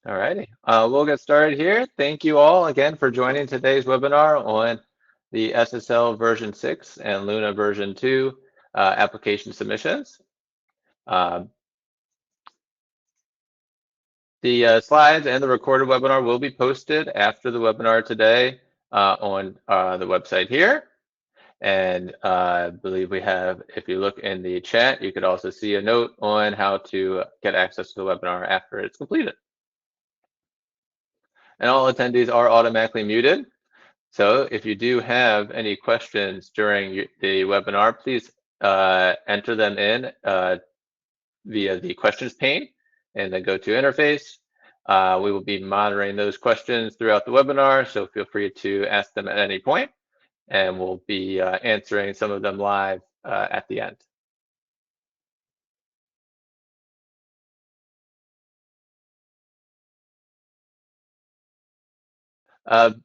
All righty. We'll get started here. Thank you all again for joining today's webinar on the SSL version 6 and LUNA version 2 application submissions. The slides and the recorded webinar will be posted after the webinar today on the website here. And I believe we have, if you look in the chat, you could also see a note on how to get access to the webinar after it's completed. And all attendees are automatically muted. So if you do have any questions during the webinar, please enter them in via the questions pane in the GoTo interface. We will be monitoring those questions throughout the webinar, so feel free to ask them at any point, and we'll be answering some of them live at the end.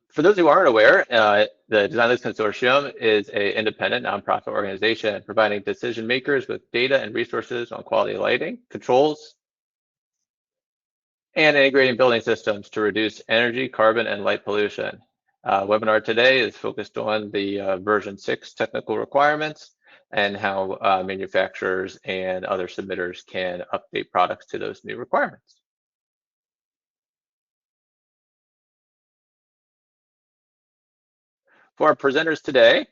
For those who aren't aware, the Design List Consortium is an independent nonprofit organization providing decision makers with data and resources on quality lighting, controls, and integrating building systems to reduce energy, carbon, and light pollution. Webinar today is focused on the version 6 technical requirements and how manufacturers and other submitters can update products to those new requirements. For our presenters today,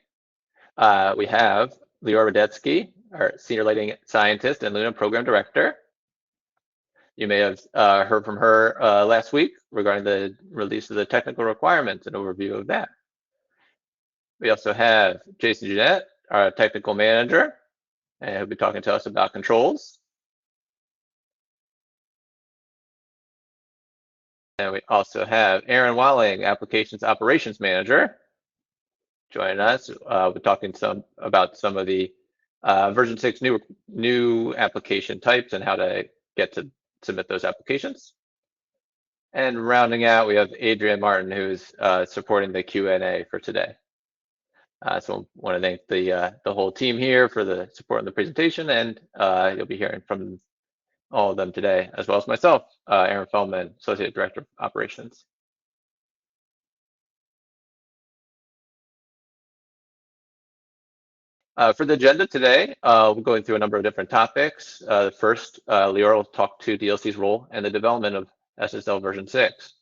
we have Lior Radetsky, our Senior Lighting Scientist and LUNA Program Director. You may have heard from her last week regarding the release of the technical requirements and overview of that. We also have Jason Jeanette, our Technical Manager, and he'll be talking to us about controls. And we also have Aaron Walling, Applications Operations Manager, joining us. We're talking about some of the version 6 new application types and how to get to submit those applications. And rounding out, we have Adrian Martin, who's supporting the Q&A for today. So I want to thank the whole team here for the support in the presentation, and you'll be hearing from all of them today, as well as myself, Aaron Feldman, Associate Director of Operations. For the agenda today, we're going through a number of different topics. First, Lior will talk to DLC's role in the development of SSL version 6.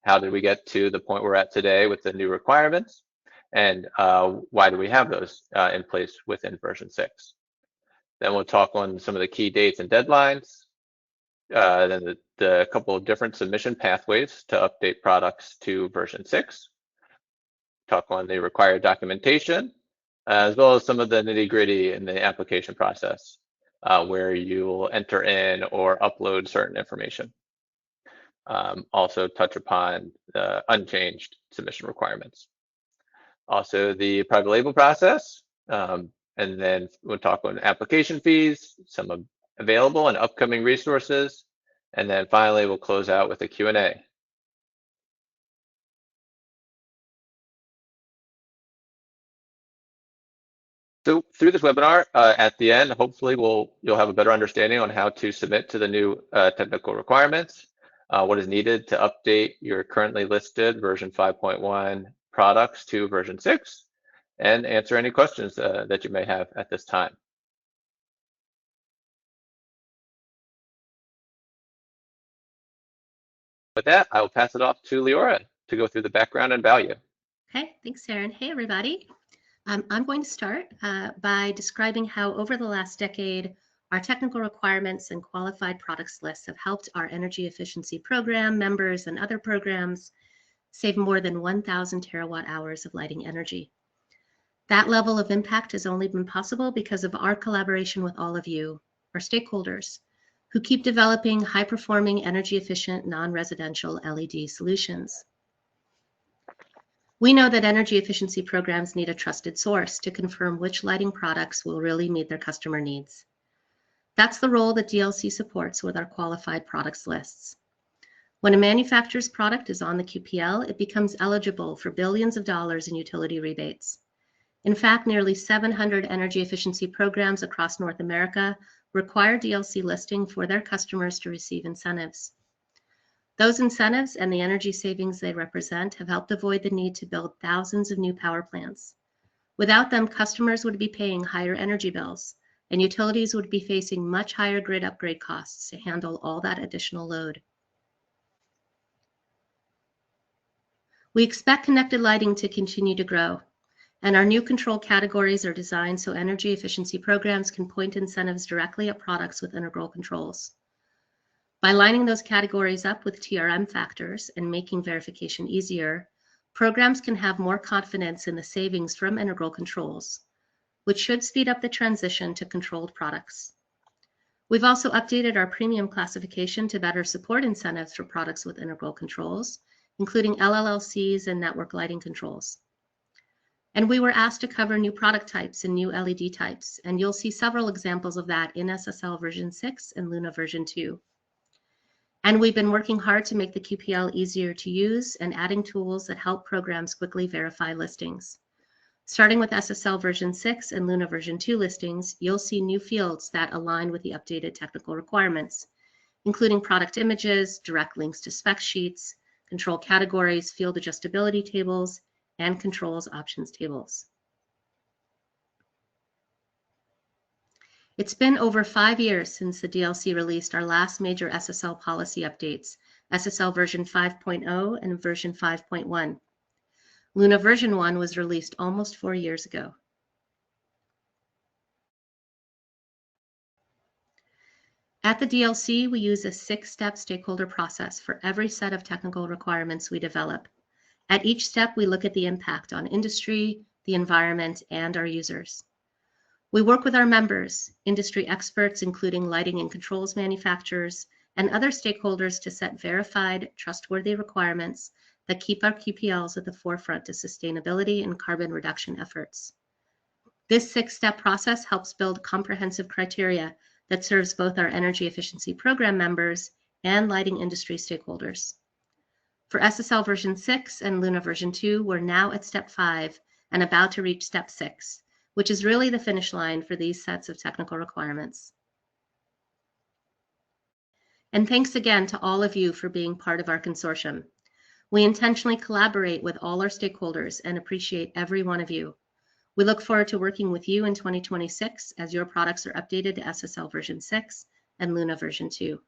How did we get to the point we're at today with the new requirements? And why do we have those in place within version 6? Then we'll talk on some of the key dates and deadlines. Then the couple of different submission pathways to update products to version 6. Talk on the required documentation, as well as some of the nitty-gritty in the application process, where you will enter in or upload certain information. Also touch upon the unchanged submission requirements. Also the private label process, and then we'll talk on application fees, some available and upcoming resources, and then finally we'll close out with a Q&A. So through this webinar, at the end, hopefully you'll have a better understanding on how to submit to the new technical requirements, what is needed to update your currently listed version 5.1 products to version 6, and answer any questions that you may have at this time. With that, I will pass it off to Leora to go through the background and value. Okay, thanks, Aaron. Hey, everybody. I'm going to start by describing how over the last decade, our technical requirements and qualified products lists have helped our energy efficiency program members and other programs save more than 1,000 terawatt hours of lighting energy. That level of impact has only been possible because of our collaboration with all of you, our stakeholders, who keep developing high-performing, energy-efficient, non-residential LED solutions. We know that energy efficiency programs need a trusted source to confirm which lighting products will really meet their customer needs. That's the role that DLC supports with our qualified products lists. When a manufacturer's product is on the QPL, it becomes eligible for billions of dollars in utility rebates. In fact, nearly 700 energy efficiency programs across North America require DLC listing for their customers to receive incentives. Those incentives and the energy savings they represent have helped avoid the need to build thousands of new power plants. Without them, customers would be paying higher energy bills, and utilities would be facing much higher grid upgrade costs to handle all that additional load. We expect connected lighting to continue to grow, and our new control categories are designed so energy efficiency programs can point incentives directly at products with integral controls. By lining those categories up with TRM factors and making verification easier, programs can have more confidence in the savings from integral controls, which should speed up the transition to controlled products. We've also updated our premium classification to better support incentives for products with integral controls, including LLLCs and network lighting controls. And we were asked to cover new product types and new LED types, and you'll see several examples of that in SSL version 6 and LUNA version 2. And we've been working hard to make the QPL easier to use and adding tools that help programs quickly verify listings. Starting with SSL version 6 and LUNA version 2 listings, you'll see new fields that align with the updated technical requirements, including product images, direct links to spec sheets, control categories, field adjustability tables, and controls options tables. It's been over 5 years since the DLC released our last major SSL policy updates, SSL version 5.0 and version 5.1. LUNA version 1 was released almost 4 years ago. At the DLC, we use a 6-step stakeholder process for every set of technical requirements we develop. At each step, we look at the impact on industry, the environment, and our users. We work with our members, industry experts, including lighting and controls manufacturers, and other stakeholders to set verified, trustworthy requirements that keep our QPLs at the forefront of sustainability and carbon reduction efforts. This 6-step process helps build comprehensive criteria that serves both our energy efficiency program members and lighting industry stakeholders. For SSL version 6 and LUNA version 2, we're now at step 5 and about to reach step 6, which is really the finish line for these sets of technical requirements. And thanks again to all of you for being part of our consortium. We intentionally collaborate with all our stakeholders and appreciate every one of you. We look forward to working with you in 2026 as your products are updated to SSL version 6 and LUNA version 2.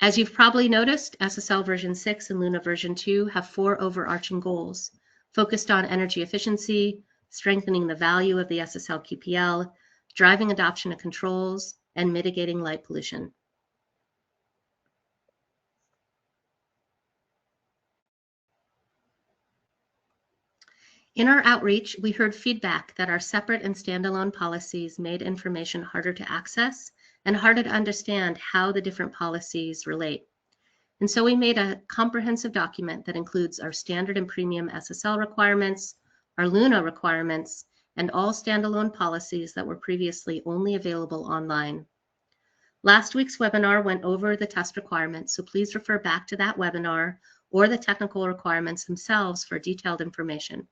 As you've probably noticed, SSL version 6 and LUNA version 2 have 4 overarching goals focused on energy efficiency, strengthening the value of the SSL QPL, driving adoption of controls, and mitigating light pollution. In our outreach, we heard feedback that our separate and standalone policies made information harder to access and harder to understand how the different policies relate. And so we made a comprehensive document that includes our standard and premium SSL requirements, our LUNA requirements, and all standalone policies that were previously only available online. Last week's webinar went over the test requirements, so please refer back to that webinar or the technical requirements themselves for detailed information.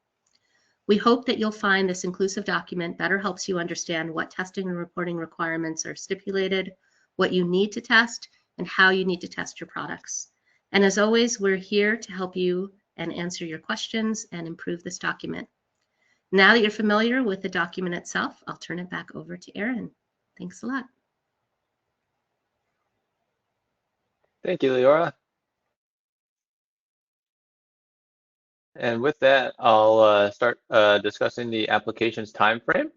We hope that you'll find this inclusive document better helps you understand what testing and reporting requirements are stipulated, what you need to test, and how you need to test your products. And as always, we're here to help you and answer your questions and improve this document. Now that you're familiar with the document itself, I'll turn it back over to Aaron. Thanks a lot. Thank you, Leora. And with that, I'll start discussing the application's time frame.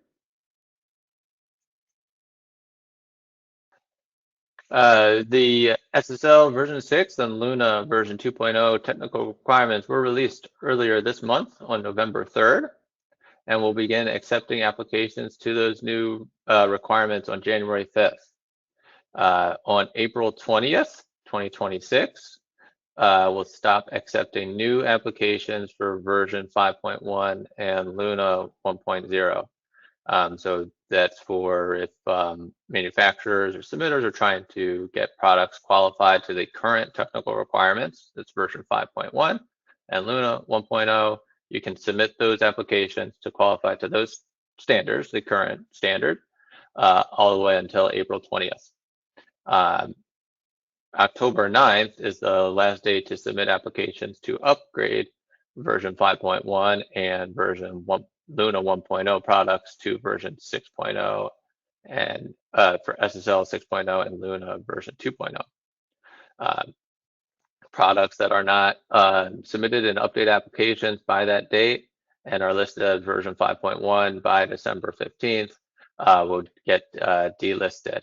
The SSL version 6 and LUNA version 2.0 technical requirements were released earlier this month on November 3rd, and we'll begin accepting applications to those new requirements on January 5th. On April 20th, 2026, we'll stop accepting new applications for version 5.1 and LUNA 1.0. So that's for if manufacturers or submitters are trying to get products qualified to the current technical requirements. That's version 5.1 and LUNA 1.0. You can submit those applications to qualify to those standards, the current standard, all the way until April 20th. October 9th is the last day to submit applications to upgrade version 5.1 and version 1, Luna 1.0 products to version 6.0 and for SSL 6.0 and Luna version 2.0. Products that are not submitted in update applications by that date and are listed as version 5.1 by December 15th will get delisted.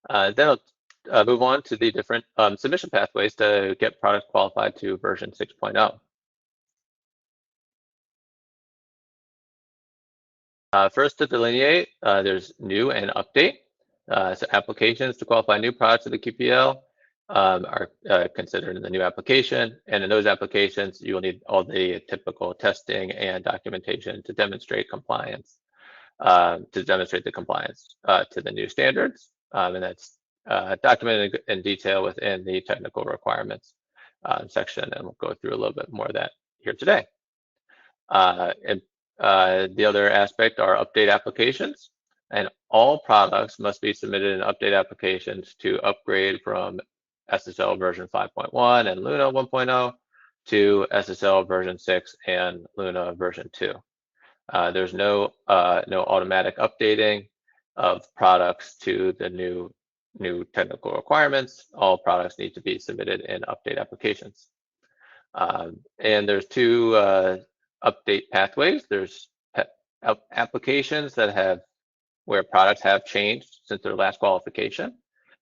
Then I'll move on to the different submission pathways to get products qualified to version 6.0. First, to delineate, there's new and update. So applications to qualify new products to the QPL are considered in the new application. And in those applications, you will need all the typical testing and documentation to demonstrate compliance, to the new standards. And that's documented in detail within the technical requirements section. And we'll go through a little bit more of that here today. And the other aspect are update applications, and all products must be submitted in update applications to upgrade from SSL version 5.1 and Luna 1.0 to SSL version 6 and Luna version 2. There's no automatic updating of products to the new technical requirements. All products need to be submitted in update applications. And there's two update pathways. There's applications that have where products have changed since their last qualification,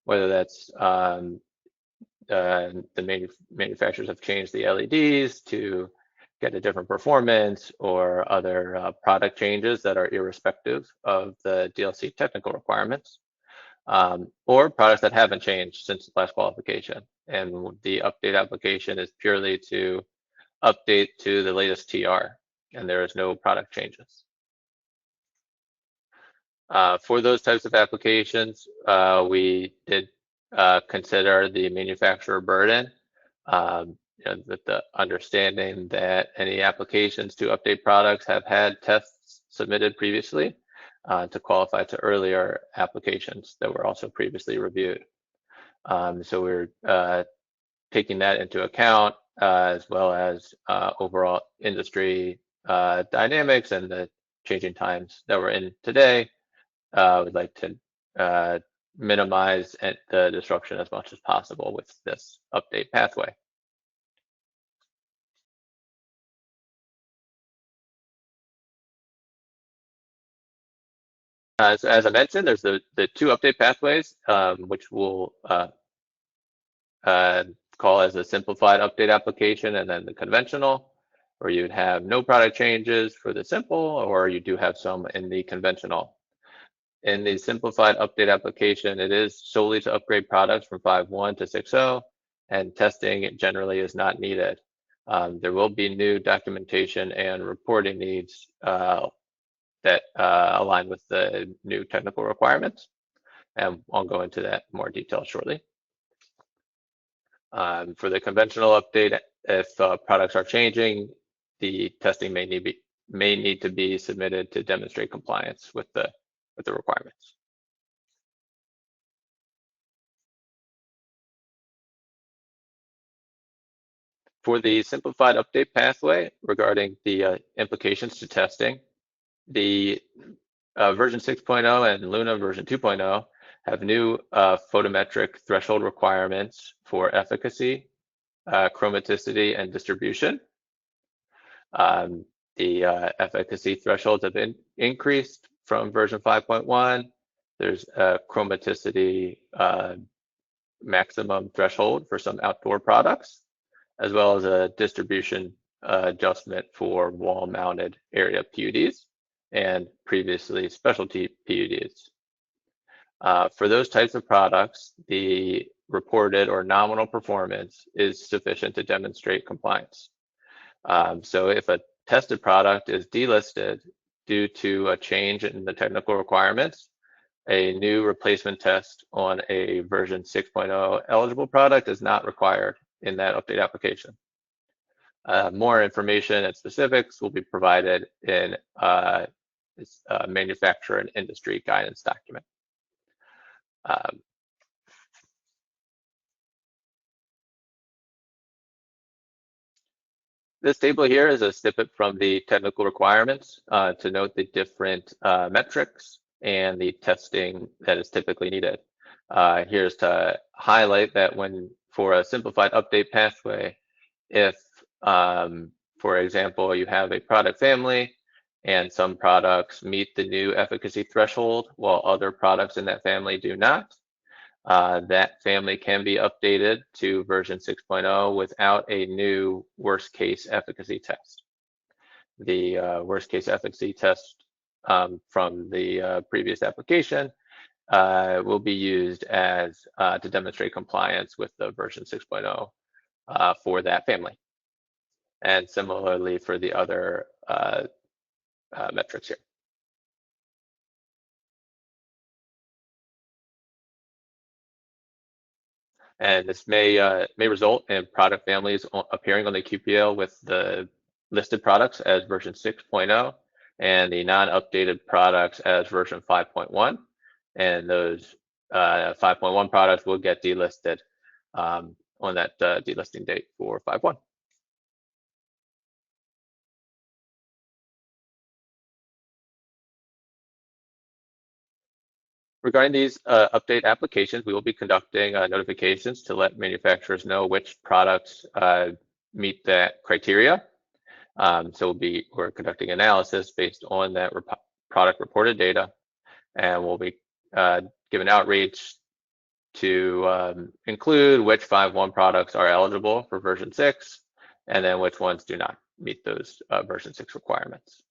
whether that's the manufacturers have changed the LEDs to get a different performance or other product changes that are irrespective of the DLC technical requirements, or products that haven't changed since the last qualification. And the update application is purely to update to the latest TR, and there is no product changes. For those types of applications, we did consider the manufacturer burden, with the understanding that any applications to update products have had tests submitted previously to qualify to earlier applications that were also previously reviewed. So we're taking that into account, as well as overall industry dynamics and the changing times that we're in today. We'd like to minimize the disruption as much as possible with this update pathway. As I mentioned, there's the two update pathways, which we'll call as a simplified update application, and then the conventional, where you'd have no product changes for the simple, or you do have some in the conventional. In the simplified update application, it is solely to upgrade products from 5.1 to 6.0, and testing generally is not needed. There will be new documentation and reporting needs that align with the new technical requirements, and I'll go into that in more detail shortly. For the conventional update, if products are changing, the testing may need to be submitted to demonstrate compliance with the requirements. For the simplified update pathway regarding the implications to testing, the version 6.0 and Luna version 2.0 have new photometric threshold requirements for efficacy, chromaticity, and distribution. The efficacy thresholds have been increased from version 5.1. There's a chromaticity maximum threshold for some outdoor products, as well as a distribution adjustment for wall-mounted area PUDs and previously specialty PUDs. For those types of products, the reported or nominal performance is sufficient to demonstrate compliance. So if a tested product is delisted due to a change in the technical requirements, a new replacement test on a version 6.0 eligible product is not required in that update application. More information and specifics will be provided in this manufacturer and industry guidance document. This table here is a snippet from the technical requirements to note the different metrics and the testing that is typically needed. Here's to highlight that when for a simplified update pathway, if, for example, you have a product family and some products meet the new efficacy threshold while other products in that family do not, that family can be updated to version 6.0 without a new worst case efficacy test. The worst case efficacy test from the previous application will be used as to demonstrate compliance with the version 6.0 for that family. And similarly for the other metrics here. And this may result in product families appearing on the QPL with the listed products as version 6.0 and the non-updated products as version 5.1. And those 5.1 products will get delisted on that delisting date for 5.1. Regarding these update applications, we will be conducting notifications to let manufacturers know which products meet that criteria. So we're conducting analysis based on that product reported data, and we'll be giving outreach to include which 5.1 products are eligible for version 6, and then which ones do not meet those version 6 requirements.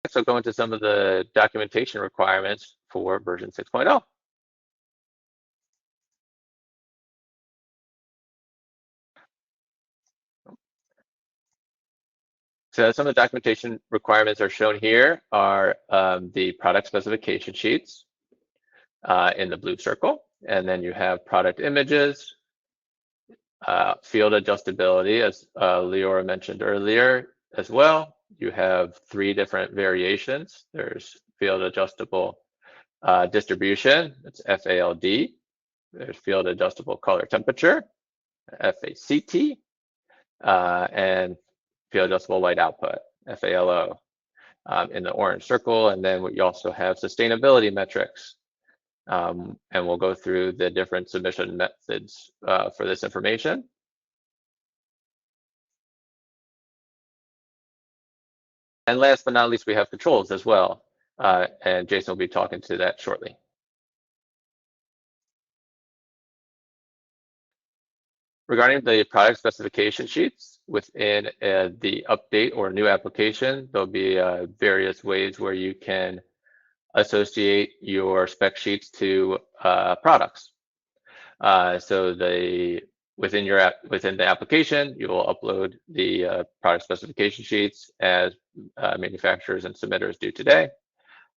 So go into some of the documentation requirements for version 6.0. So some of the documentation requirements are shown here are the product specification sheets in the blue circle. And then you have product images, field adjustability, as Leora mentioned earlier as well. You have 3 different variations. There's field adjustable distribution, it's FALD. There's field adjustable color temperature, FACT, and field adjustable light output, FALO, in the orange circle. And then you also have sustainability metrics. And we'll go through the different submission methods for this information. And last but not least, we have controls as well. And Jason will be talking to that shortly. Regarding the product specification sheets within the update or new application, there'll be various ways where you can associate your spec sheets to products. So within the application, you will upload the product specification sheets as manufacturers and submitters do today.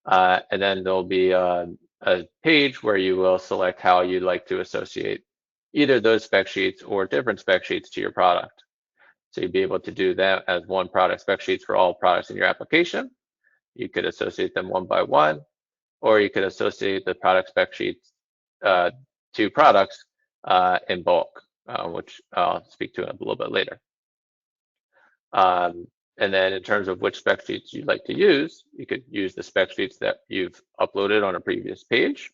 And then there'll be a page where you will select how you'd like to associate either those spec sheets or different spec sheets to your product. So you'd be able to do that as one product spec sheets for all products in your application. You could associate them one by one, or you could associate the product spec sheets to products in bulk, which I'll speak to a little bit later. And then in terms of which spec sheets you'd like to use, you could use the spec sheets that you've uploaded on a previous page,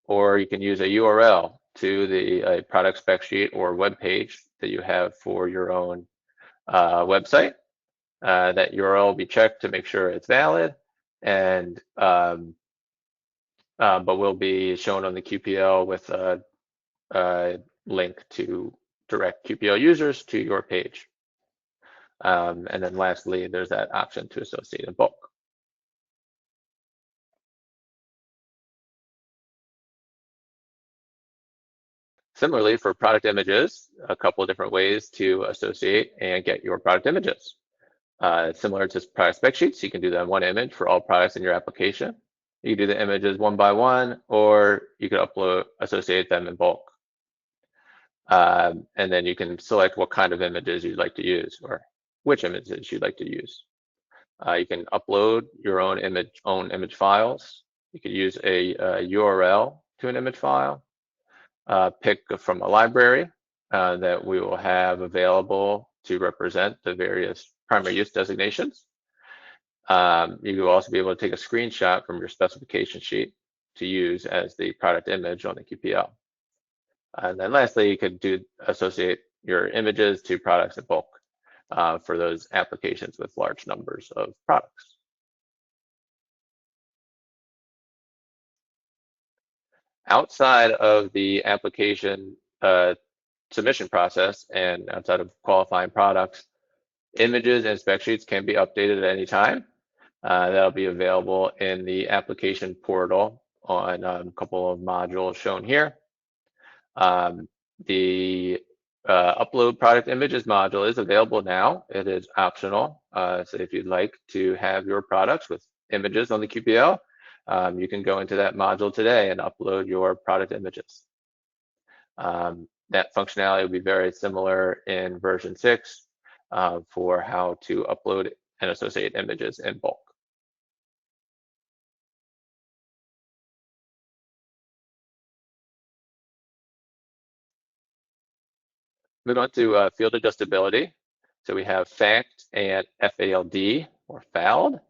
or you can use a URL to the product spec sheet or web page that you have for your own website. That URL will be checked to make sure it's valid, and but will be shown on the QPL with a link to direct QPL users to your page. And then lastly, there's that option to associate in bulk. Similarly, for product images, a couple of different ways to associate and get your product images. Similar to product spec sheets, you can do that in one image for all products in your application. You can do the images one by one, or you could associate them in bulk. And then you can select what kind of images you'd like to use or which images you'd like to use. You can upload your own image files. You could use a URL to an image file. Pick from a library that we will have available to represent the various primary use designations. You will also be able to take a screenshot from your specification sheet to use as the product image on the QPL. And then lastly, you could associate your images to products in bulk for those applications with large numbers of products. Outside of the application submission process and outside of qualifying products, images and spec sheets can be updated at any time. That'll be available in the application portal on a couple of modules shown here. The upload product images module is available now. It is optional. So if you'd like to have your products with images on the QPL, you can go into that module today and upload your product images. That functionality will be very similar in version 6 for how to upload and associate images in bulk. Moving on to field adjustability. So we have FACT and FALD, or FALD,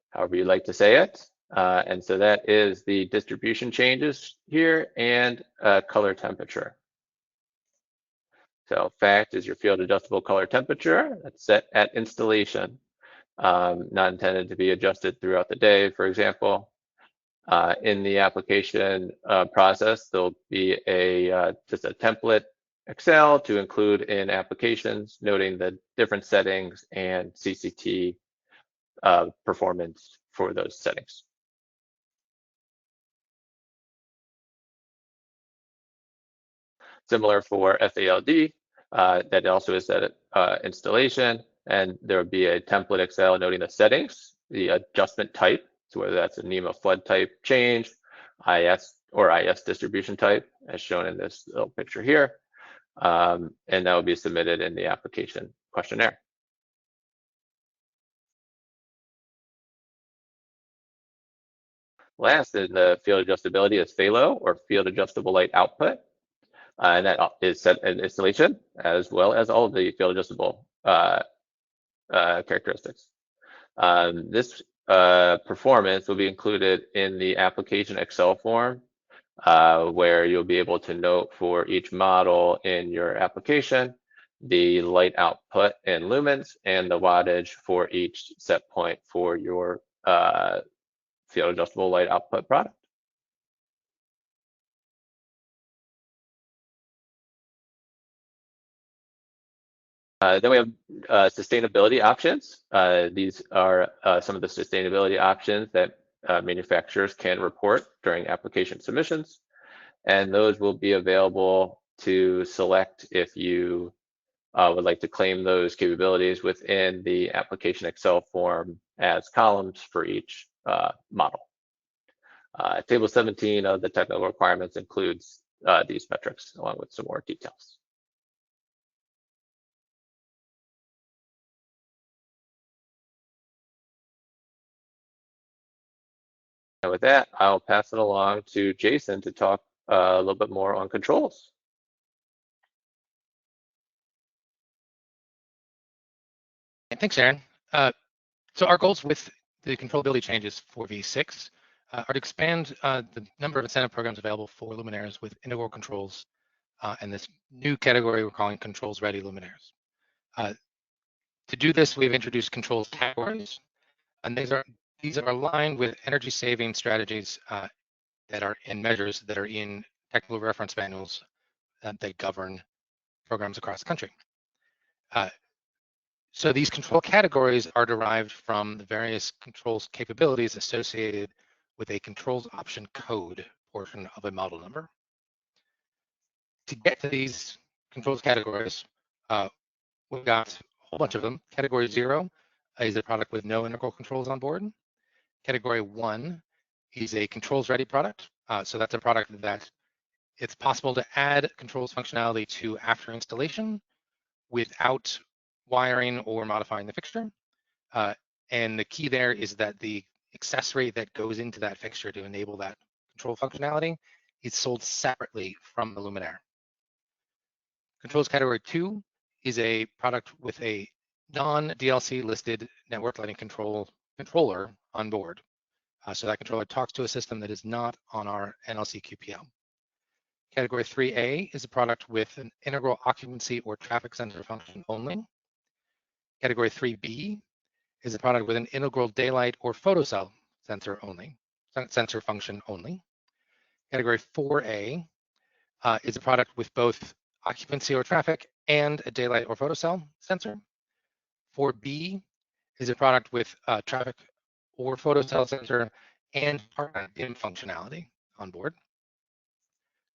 however you like to say it. And so that is the distribution changes here and color temperature. So FACT is your field adjustable color temperature that's set at installation, not intended to be adjusted throughout the day, for example. In the application process, there'll be just a template Excel to include in applications, noting the different settings and CCT performance for those settings. Similar for FALD, that also is at installation, and there would be a template Excel noting the settings, the adjustment type, so whether that's a NEMA flood type change, IS or IS distribution type, as shown in this little picture here, and that will be submitted in the application questionnaire. Last in the field adjustability is FALO, or field adjustable light output, and that is set in installation as well as all of the field adjustable characteristics. This performance will be included in the application Excel form, where you'll be able to note for each model in your application the light output in lumens and the wattage for each set point for your field adjustable light output product. Then we have sustainability options. These are some of the sustainability options that manufacturers can report during application submissions, and those will be available to select if you would like to claim those capabilities within the application Excel form as columns for each model. Table 17 of the technical requirements includes these metrics along with some more details. And with that, I'll pass it along to Jason to talk a little bit more on controls. Thanks, Aaron. So our goals with the controllability changes for V6 are to expand the number of incentive programs available for luminaires with integral controls and this new category we're calling controls-ready luminaires. To do this, we've introduced controls categories, and these are aligned with energy-saving strategies that are in measures that are in technical reference manuals that govern programs across the country. So these control categories are derived from the various controls capabilities associated with a controls option code portion of a model number. To get to these controls categories, we've got a whole bunch of them. Category 0 is a product with no integral controls on board. Category 1 is a controls-ready product. So that's a product that it's possible to add controls functionality to after installation without wiring or modifying the fixture. And the key there is that the accessory that goes into that fixture to enable that control functionality is sold separately from the luminaire. Controls category 2 is a product with a non-DLC listed network lighting controller on board. So that controller talks to a system that is not on our NLC QPL. Category 3A is a product with an integral occupancy or traffic sensor function only. Category 3B is a product with an integral daylight or photocell sensor function only. Category 4A is a product with both occupancy or traffic and a daylight or photocell sensor. 4B is a product with traffic or photocell sensor and part-time dim functionality on board.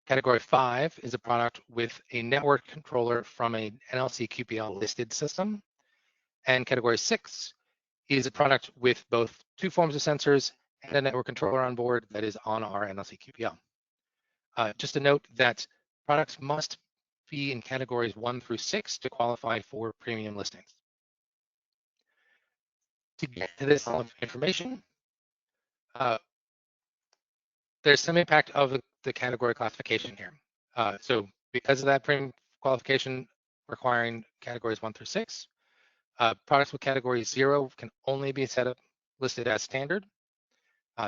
Category 5 is a product with a network controller from an NLC QPL listed system. And category 6 is a product with both 2 forms of sensors and a network controller on board that is on our NLC QPL. Just a note that products must be in categories 1 through 6 to qualify for premium listings. To get to this information, there's some impact of the category classification here. So because of that premium qualification requiring categories 1 through 6, products with category 0 can only be listed as standard.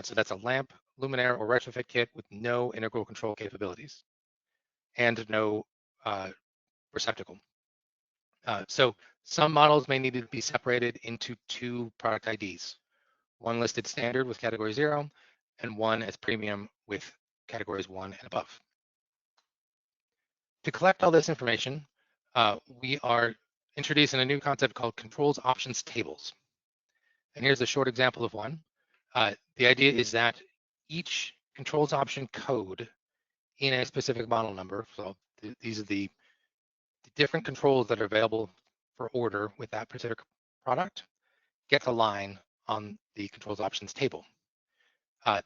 So that's a lamp, luminaire, or retrofit kit with no integral control capabilities and no receptacle. So some models may need to be separated into 2 product IDs, one listed standard with category 0 and one as premium with categories 1 and above. To collect all this information, we are introducing a new concept called controls options tables. And here's a short example of one. The idea is that each controls option code in a specific model number, so these are the different controls that are available for order with that particular product, gets a line on the controls options table.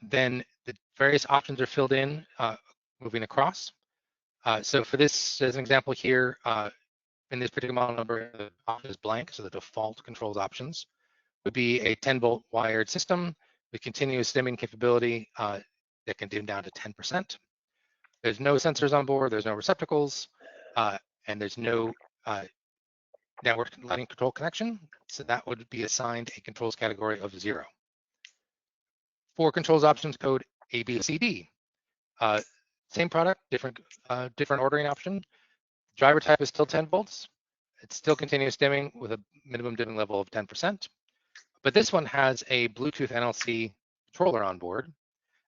Then the various options are filled in, moving across. So for this, as an example here, in this particular model number, the option is blank, so the default controls options would be a 10-volt wired system with continuous dimming capability that can dim down to 10%. There's no sensors on board, there's no receptacles, and there's no network lighting control connection. So that would be assigned a controls category of 0. For controls options code A, B, C, D, same product, different ordering option. Driver type is still 10 volts. It's still continuous dimming with a minimum dimming level of 10%. But this one has a Bluetooth NLC controller on board,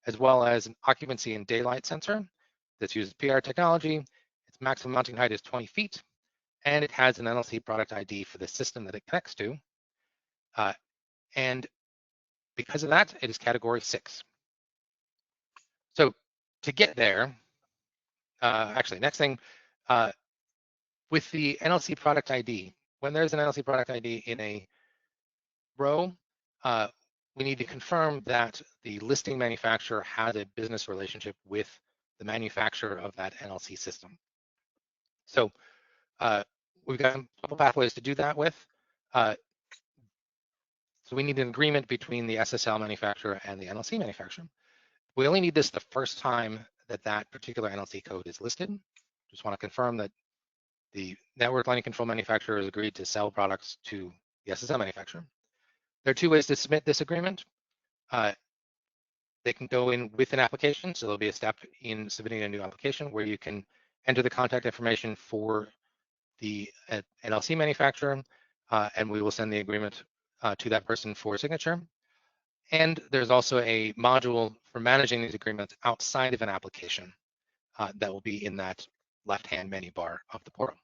as well as an occupancy and daylight sensor that uses PR technology. Its maximum mounting height is 20 feet, and it has an NLC product ID for the system that it connects to. And because of that, it is category 6. So to get there, actually, next thing, with the NLC product ID, when there's an NLC product ID in a row, we need to confirm that the listing manufacturer has a business relationship with the manufacturer of that NLC system. So we've got a couple pathways to do that with. So we need an agreement between the SSL manufacturer and the NLC manufacturer. We only need this the first time that that particular NLC code is listed. Just want to confirm that the network lighting control manufacturer has agreed to sell products to the SSL manufacturer. There are 2 ways to submit this agreement. They can go in with an application, so there'll be a step in submitting a new application where you can enter the contact information for the NLC manufacturer, and we will send the agreement to that person for signature. And there's also a module for managing these agreements outside of an application that will be in that left-hand menu bar of the portal.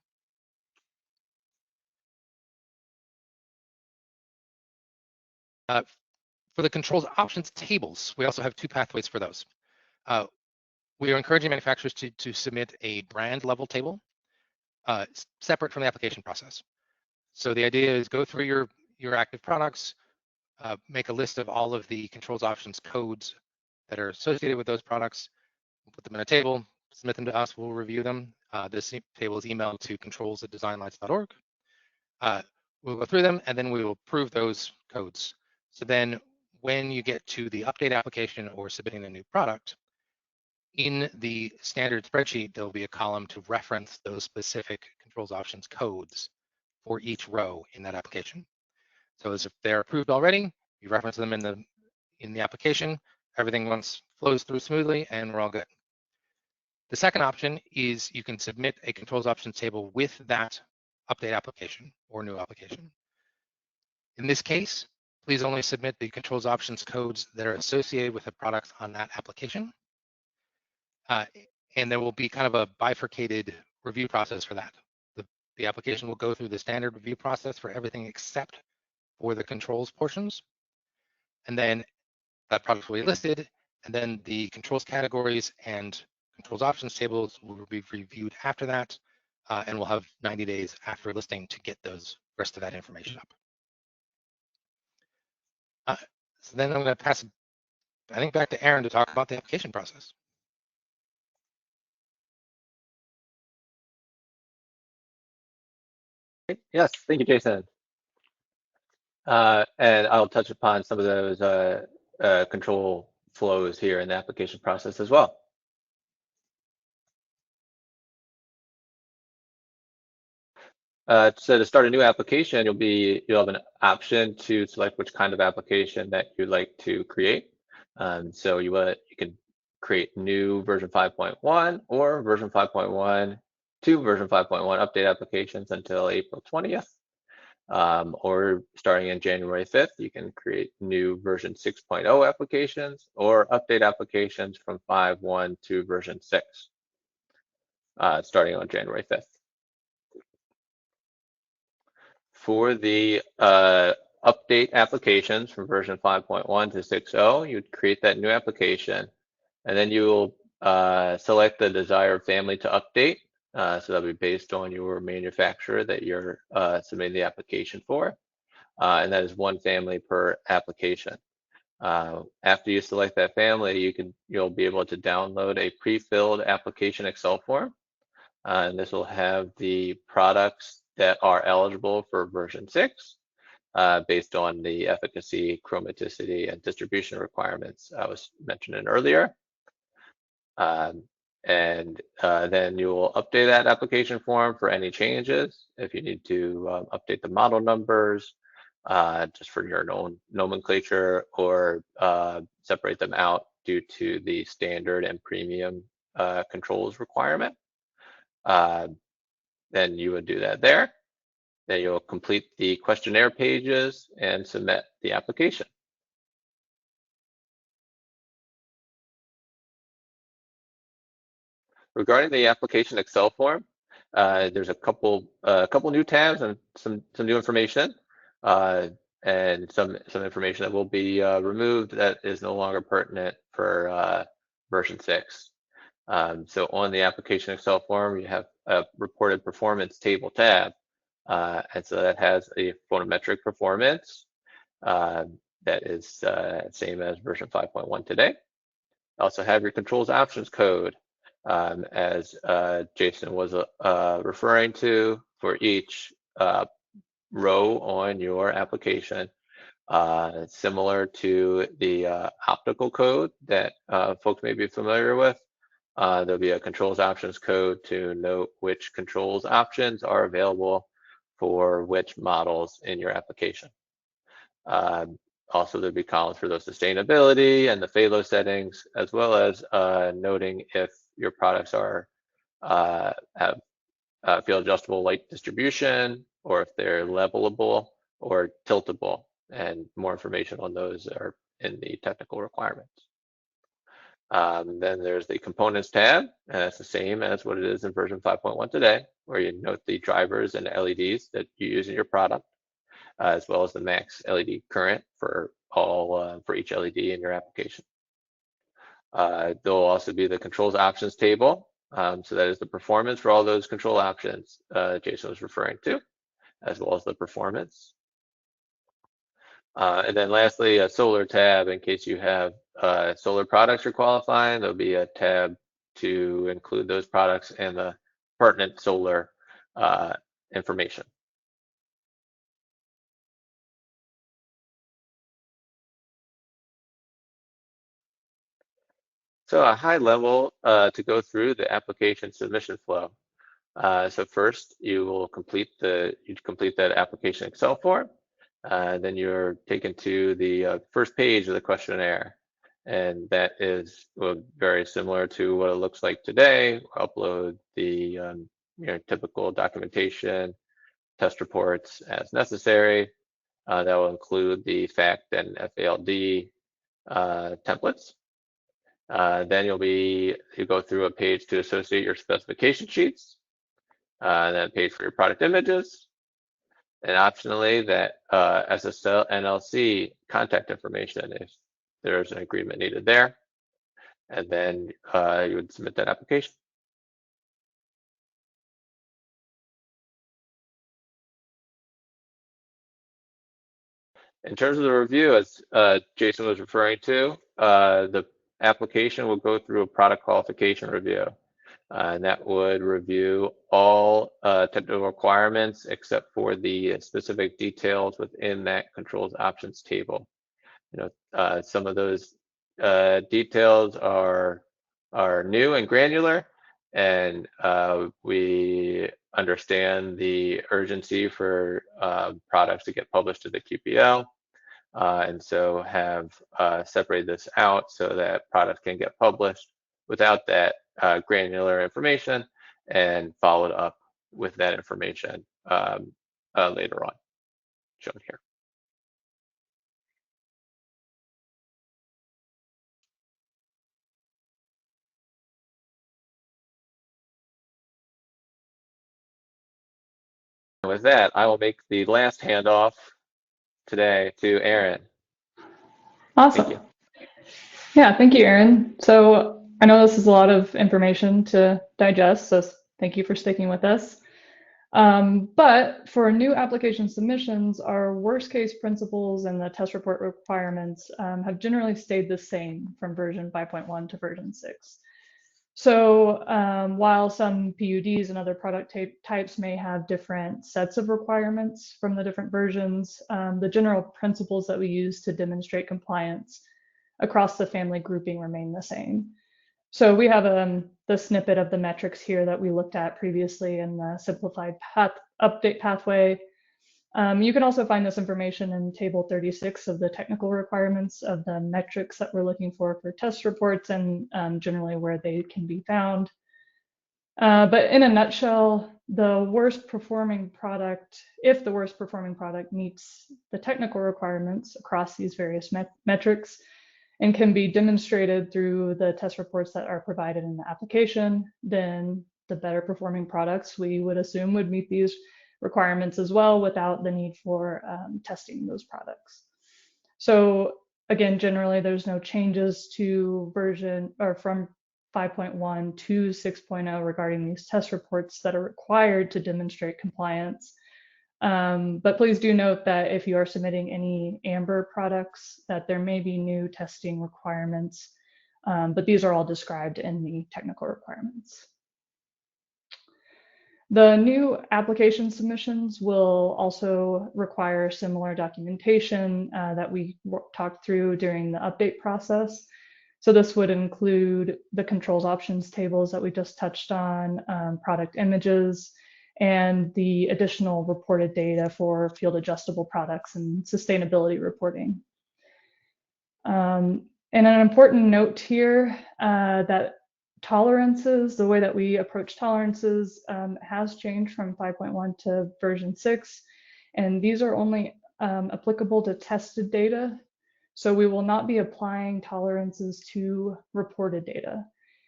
For the controls options tables, we also have 2 pathways for those. We are encouraging manufacturers to submit a brand level table separate from the application process. So the idea is go through your active products, make a list of all of the controls options codes that are associated with those products, put them in a table, submit them to us, we'll review them. This table is emailed to controls@designlights.org. We'll go through them and then we will approve those codes. So then when you get to the update application or submitting a new product, in the standard spreadsheet, there'll be a column to reference those specific controls options codes for each row in that application. So as if they're approved already, you reference them in the application, everything flows through smoothly and we're all good. The second option is you can submit a controls options table with that update application or new application. In this case, please only submit the controls options codes that are associated with the products on that application. And there will be kind of a bifurcated review process for that. The application will go through the standard review process for everything except for the controls portions. And then that product will be listed, and then the controls categories and controls options tables will be reviewed after that, and we'll have 90 days after listing to get those rest of that information up. So then I'm going to pass, I think, back to Aaron to talk about the application process. Yes, thank you, Jason. And I'll touch upon some of those control flows here in the application process as well. So to start a new application, you'll have an option to select which kind of application that you'd like to create. So you can create new version 5.1 or version 5.1 to version 5.1 update applications until April 20th. Or starting in January 5th, you can create new version 6.0 applications or update applications from 5.1 to version 6, starting on January 5th. For the update applications from version 5.1 to 6.0, you'd create that new application, and then you will select the desired family to update. So that'll be based on your manufacturer that you're submitting the application for, and that is one family per application. After you select that family, you'll be able to download a pre-filled application Excel form, and this will have the products that are eligible for version 6 based on the efficacy, chromaticity, and distribution requirements I was mentioning earlier. And then you will update that application form for any changes. If you need to update the model numbers just for your own nomenclature, or separate them out due to the standard and premium controls requirement, then you would do that there. Then you'll complete the questionnaire pages and submit the application. Regarding the application Excel form, there's a couple new tabs and some new information, and some information that will be removed that is no longer pertinent for version 6. So on the application Excel form, you have a reported performance table tab, and so that has a photometric performance that is same as version 5.1 today. Also have your controls options code, as Jason was referring to, for each row on your application, similar to the optical code that folks may be familiar with. There'll be a controls options code to note which controls options are available for which models in your application. Also, there'll be columns for the sustainability and the FALO settings, as well as noting if your products have field adjustable light distribution, or if they're levelable or tiltable, and more information on those are in the technical requirements. Then there's the components tab, and it's the same as what it is in version 5.1 today, where you note the drivers and LEDs that you use in your product, as well as the max LED current for each LED in your application. There'll also be the controls options table. So that is the performance for all those control options Jason was referring to, as well as the performance. And then lastly, a solar tab in case you have solar products you're qualifying. There'll be a tab to include those products and the pertinent solar information. So a high level to go through the application submission flow. So first, you complete that application Excel form. Then you're taken to the first page of the questionnaire, and that is very similar to what it looks like today. Upload the typical documentation, test reports as necessary. That will include the FACT and FALD templates. Then you go through a page to associate your specification sheets, and then a page for your product images, and optionally that SSL NLC contact information if there's an agreement needed there. And then you would submit that application. In terms of the review, as Jason was referring to, the application will go through a product qualification review. And that would review all technical requirements except for the specific details within that controls options table. Some of those details are new and granular, and we understand the urgency for products to get published to the QPO, and so have separated this out so that products can get published without that granular information and followed up with that information later on, shown here. With that, I will make the last handoff today to Aaron. Awesome. Thank you. Yeah, thank you, Aaron. So I know this is a lot of information to digest, so thank you for sticking with us. But for new application submissions, our worst case principles and the test report requirements have generally stayed the same from version 5.1 to version 6. So while some PUDs and other product types may have different sets of requirements from the different versions, the general principles that we use to demonstrate compliance across the family grouping remain the same. So we have the snippet of the metrics here that we looked at previously in the simplified update pathway. You can also find this information in table 36 of the technical requirements of the metrics that we're looking for test reports and generally where they can be found. But in a nutshell, the worst performing product, if the worst performing product meets the technical requirements across these various metrics and can be demonstrated through the test reports that are provided in the application, then the better performing products we would assume would meet these requirements as well without the need for testing those products. So again, generally there's no changes to version or from 5.1 to 6.0 regarding these test reports that are required to demonstrate compliance. But please do note that if you are submitting any AMBER products, that there may be new testing requirements, but these are all described in the technical requirements. The new application submissions will also require similar documentation that we talked through during the update process. So this would include the controls options tables that we just touched on, product images, and the additional reported data for field adjustable products and sustainability reporting. And an important note here that tolerances, the way that we approach tolerances has changed from 5.1 to version 6, and these are only applicable to tested data. So we will not be applying tolerances to reported data.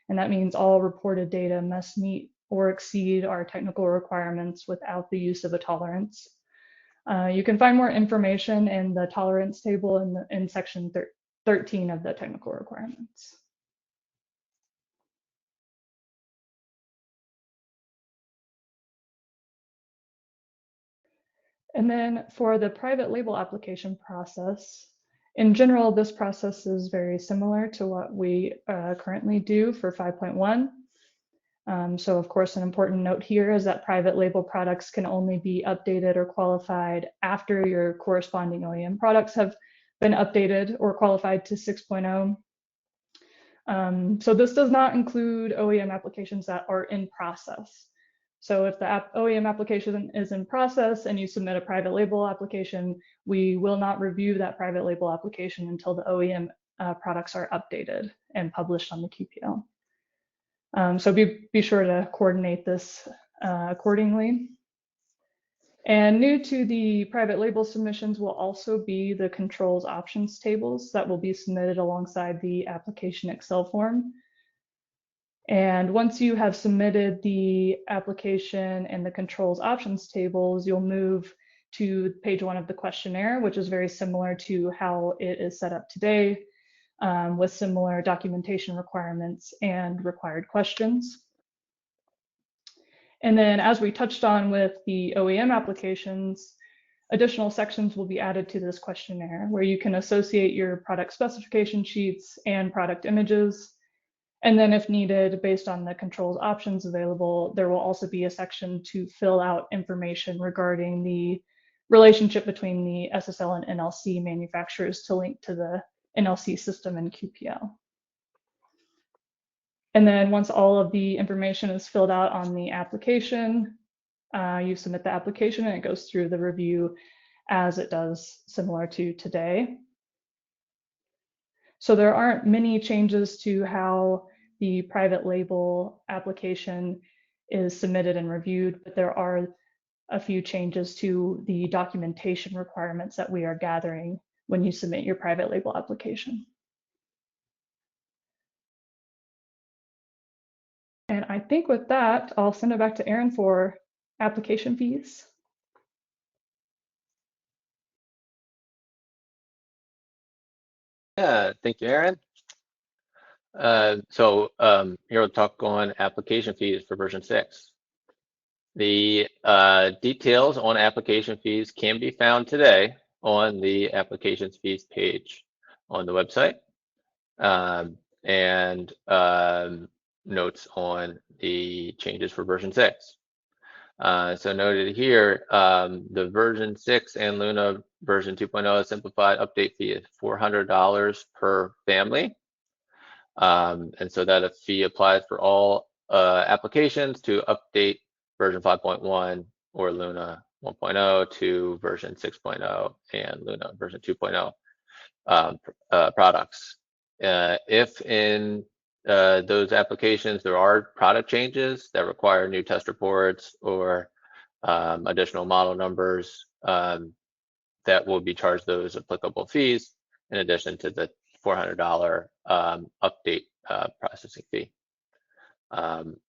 And that means all reported data must meet or exceed our technical requirements without the use of a tolerance. You can find more information in the tolerance table in section 13 of the technical requirements. And then for the private label application process, in general, this process is very similar to what we currently do for 5.1. So of course, an important note here is that private label products can only be updated or qualified after your corresponding OEM products have been updated or qualified to 6.0. So this does not include OEM applications that are in process. So if the OEM application is in process and you submit a private label application, we will not review that private label application until the OEM products are updated and published on the QPL. So be sure to coordinate this accordingly. And new to the private label submissions will also be the controls options tables that will be submitted alongside the application Excel form. And once you have submitted the application and the controls options tables, you'll move to page 1 of the questionnaire, which is very similar to how it is set up today, with similar documentation requirements and required questions. And then as we touched on with the OEM applications, additional sections will be added to this questionnaire where you can associate your product specification sheets and product images. And then if needed, based on the controls options available, there will also be a section to fill out information regarding the relationship between the SSL and NLC manufacturers to link to the NLC system and QPL. And then once all of the information is filled out on the application, you submit the application and it goes through the review as it does similar to today. So there aren't many changes to how the private label application is submitted and reviewed, but there are a few changes to the documentation requirements that we are gathering when you submit your private label application. And I think with that, I'll send it back to Aaron for application fees. Yeah, thank you, Aaron. Here we'll talk on application fees for version 6. The details on application fees can be found today on the applications fees page on the website, and notes on the changes for version 6. So noted here, the version 6 and Luna version 2.0 simplified update fee is $400 per family. And so that a fee applies for all applications to update version 5.1 or Luna 1.0 to version 6.0 and Luna version 2.0 products. If in those applications there are product changes that require new test reports or additional model numbers, that will be charged those applicable fees in addition to the $400 update processing fee.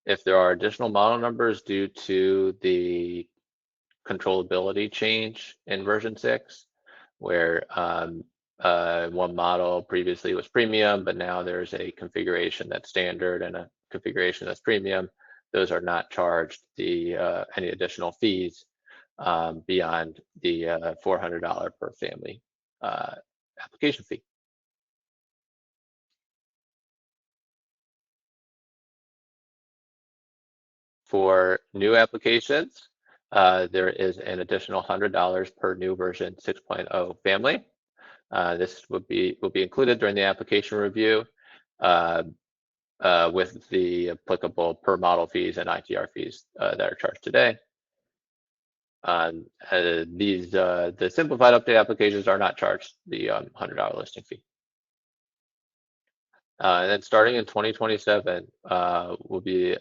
If there are additional model numbers due to the controllability change in version 6, where one model previously was premium, but now there's a configuration that's standard and a configuration that's premium, those are not charged any additional fees beyond the $400 per family application fee. For new applications, there is an additional $100 per new version 6.0 family. This will be included during the application review with the applicable per model fees and ITR fees that are charged today. The simplified update applications are not charged the $100 listing fee. And then starting in 2027, we'll be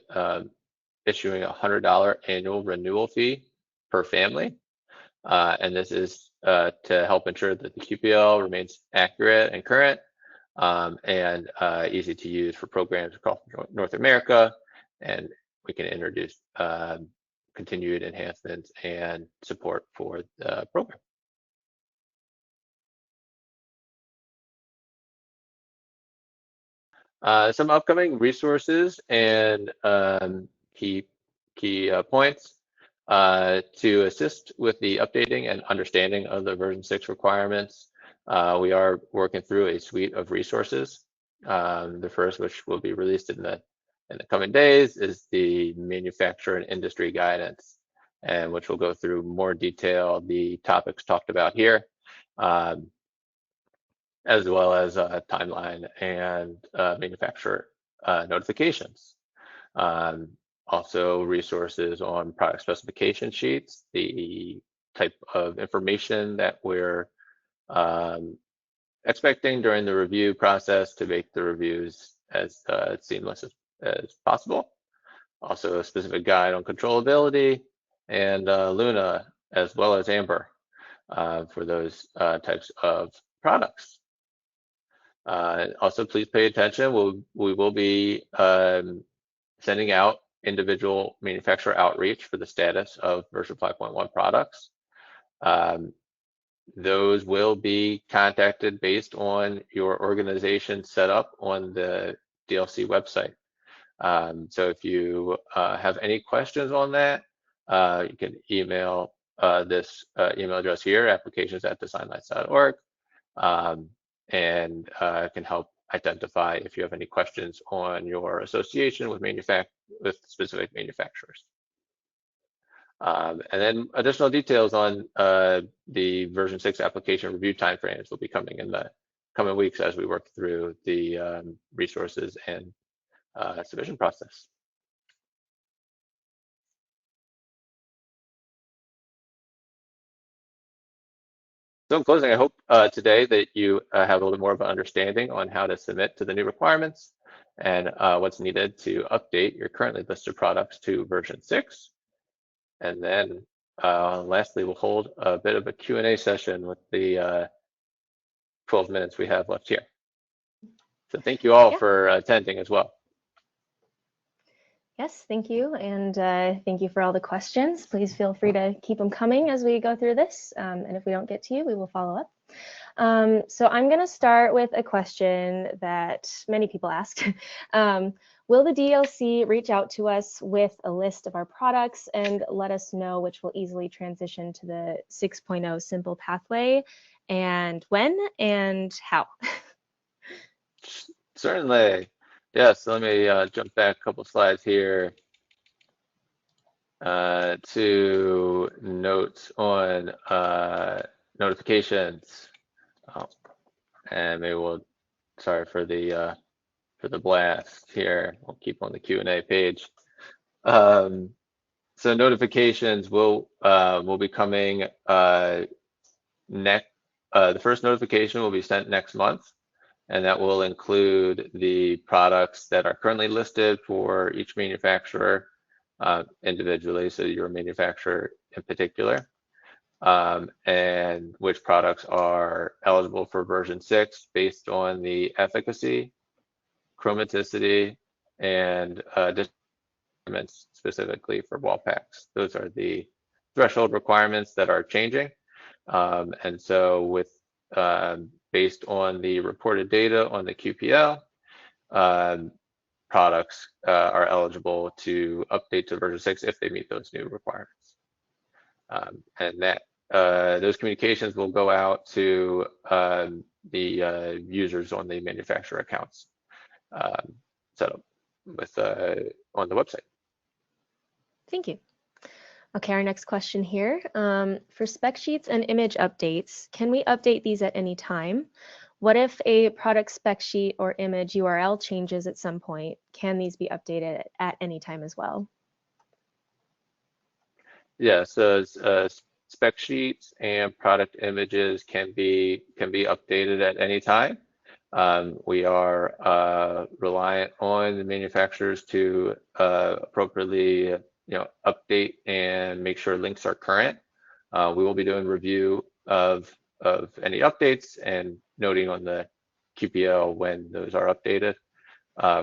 issuing a $100 annual renewal fee per family. And this is to help ensure that the QPL remains accurate and current and easy to use for programs across North America. And we can introduce continued enhancements and support for the program. Some upcoming resources and key points. To assist with the updating and understanding of the version 6 requirements, we are working through a suite of resources. The first, which will be released in the coming days, is the manufacturer and industry guidance, and which will go through more detail the topics talked about here, as well as timeline and manufacturer notifications. Also resources on product specification sheets, the type of information that we're expecting during the review process to make the reviews as seamless as possible. Also a specific guide on controllability and Luna, as well as Amber, for those types of products. Also, please pay attention. We will be sending out individual manufacturer outreach for the status of version 5.1 products. Those will be contacted based on your organization setup on the DLC website. So if you have any questions on that, you can email this email address here, applications@designlights.org, and can help identify if you have any questions on your association with specific manufacturers. And then additional details on the version 6 application review timeframes will be coming in the coming weeks as we work through the resources and submission process. So in closing, I hope today that you have a little bit more of an understanding on how to submit to the new requirements and what's needed to update your currently listed products to version 6. And then lastly, we'll hold a bit of a Q&A session with the 12 minutes we have left here. So thank you all for attending as well. Yes, thank you. And thank you for all the questions. Please feel free to keep them coming as we go through this. And if we don't get to you, we will follow up. So I'm going to start with a question that many people asked. Will the DLC reach out to us with a list of our products and let us know which will easily transition to the 6.0 simple pathway, and when and how? Certainly. Yes, let me jump back a couple slides here to notes on notifications. Oh, and maybe we'll, sorry for the blast here. We'll keep on the Q&A page. So notifications will be coming next. The first notification will be sent next month, and that will include the products that are currently listed for each manufacturer individually, so your manufacturer in particular, and which products are eligible for version 6 based on the efficacy, chromaticity, and measurements specifically for wall packs. Those are the threshold requirements that are changing. And so with based on the reported data on the QPL, products are eligible to update to version 6 if they meet those new requirements. And that those communications will go out to the users on the manufacturer accounts set up with on the website. Thank you. Okay, our next question here. For spec sheets and image updates, can we update these at any time? What if a product spec sheet or image URL changes at some point? Can these be updated at any time as well? Yeah, so spec sheets and product images can be updated at any time. We are reliant on the manufacturers to appropriately update and make sure links are current. We will be doing review of any updates and noting on the QPL when those are updated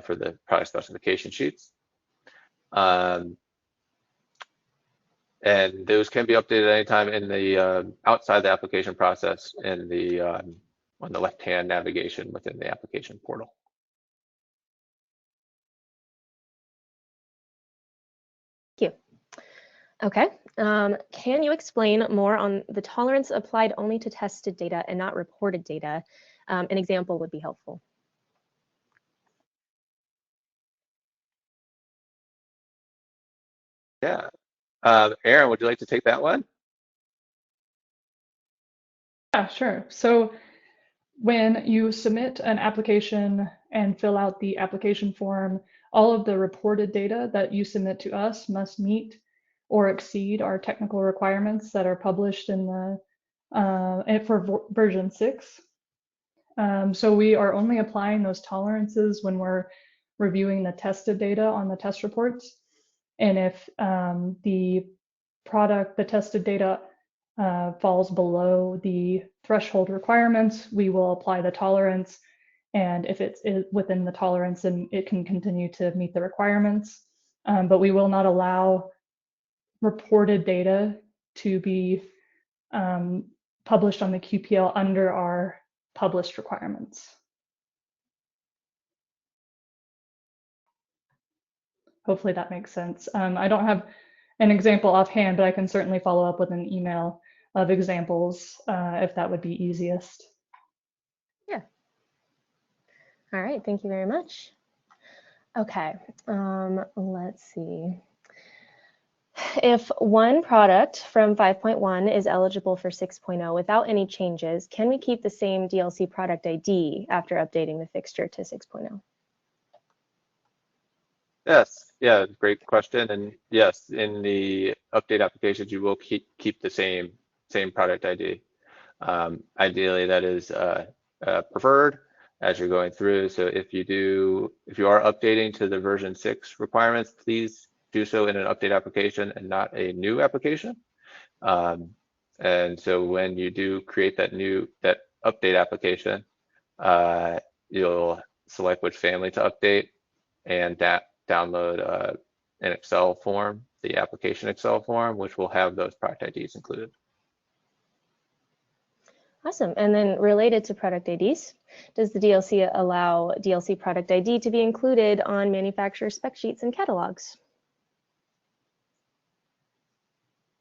for the product specification sheets. And those can be updated anytime in the outside the application process in the on the left-hand navigation within the application portal. Thank you. Okay, Can you explain more on the tolerance applied only to tested data and not reported data? An example would be helpful. Yeah. Aaron, would you like to take that one? Yeah, sure. So when you submit an application and fill out the application form, all of the reported data that you submit to us must meet or exceed our technical requirements that are published in the for version 6. So we are only applying those tolerances when we're reviewing the tested data on the test reports. And if the tested data falls below the threshold requirements, we will apply the tolerance. And if it's within the tolerance, then it can continue to meet the requirements. But we will not allow reported data to be published on the QPL under our published requirements. Hopefully that makes sense. I don't have an example offhand, but I can certainly follow up with an email of examples if that would be easiest. Yeah. All right, thank you very much. Okay, let's see. If one product from 5.1 is eligible for 6.0 without any changes, can we keep the same DLC product ID after updating the fixture to 6.0? Yes, yeah, great question. And yes, in the update applications, you will keep the same product ID. Ideally, that is preferred as you're going through. So if you are updating to the version 6 requirements, please do so in an update application and not a new application. And so when you do create that update application, you'll select which family to update and download an Excel form, the application Excel form, which will have those product IDs included. Awesome. And then related to product IDs, does the DLC allow DLC product ID to be included on manufacturer spec sheets and catalogs?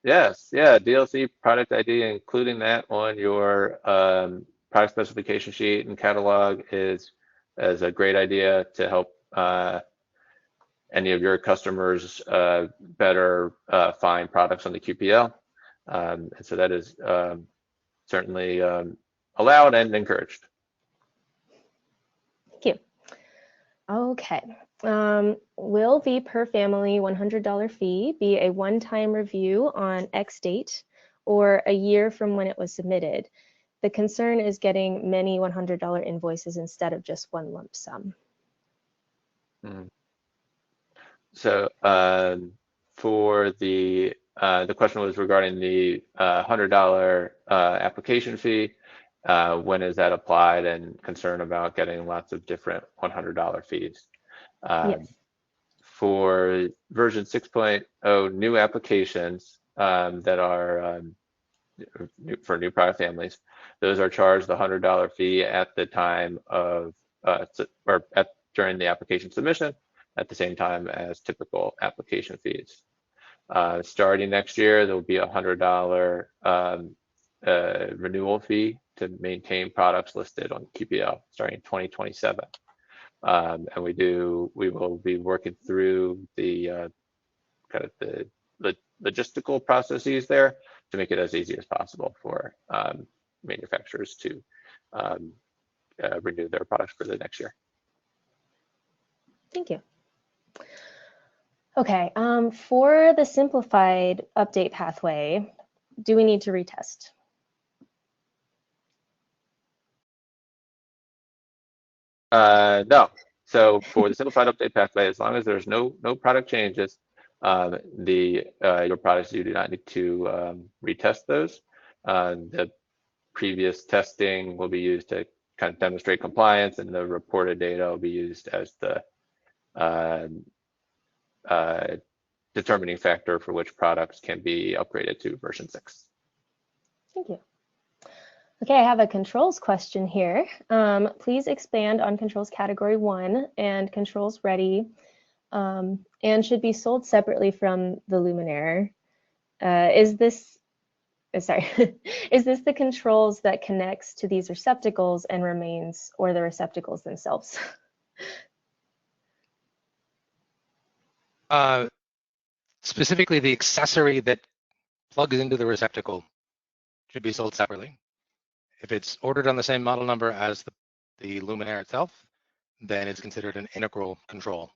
Yes, yeah, DLC product ID, including that on your product specification sheet and catalog is a great idea to help any of your customers better find products on the QPL. And so that is certainly allowed and encouraged. Thank you. Okay. Will the per family $100 fee be a one-time review on X date or a year from when it was submitted? The concern is getting many $100 invoices instead of just one lump sum. So for the question was regarding the $100 application fee. When is that applied, and concern about getting lots of different $100 fees. Yes. For version 6.0 new applications that are for new product families, those are charged the $100 fee at the time of during the application submission, at the same time as typical application fees. Starting next year, there will be a $100 renewal fee to maintain products listed on QPL starting in 2027. And we will be working through the kind of the logistical processes there to make it as easy as possible for manufacturers to renew their products for the next year. Thank you. Okay, for the simplified update pathway, do we need to retest? No. So for the simplified update pathway, as long as there's no product changes, your products, you do not need to retest those. The previous testing will be used to kind of demonstrate compliance, and the reported data will be used as the determining factor for which products can be upgraded to version 6. Thank you. Okay, I have a controls question here. Please expand on controls category 1 and controls ready, and should be sold separately from the luminaire. is this the controls that connects to these receptacles and remains, or the receptacles themselves? Specifically, the accessory that plugs into the receptacle should be sold separately. If it's ordered on the same model number as the luminaire itself, then it's considered an integral control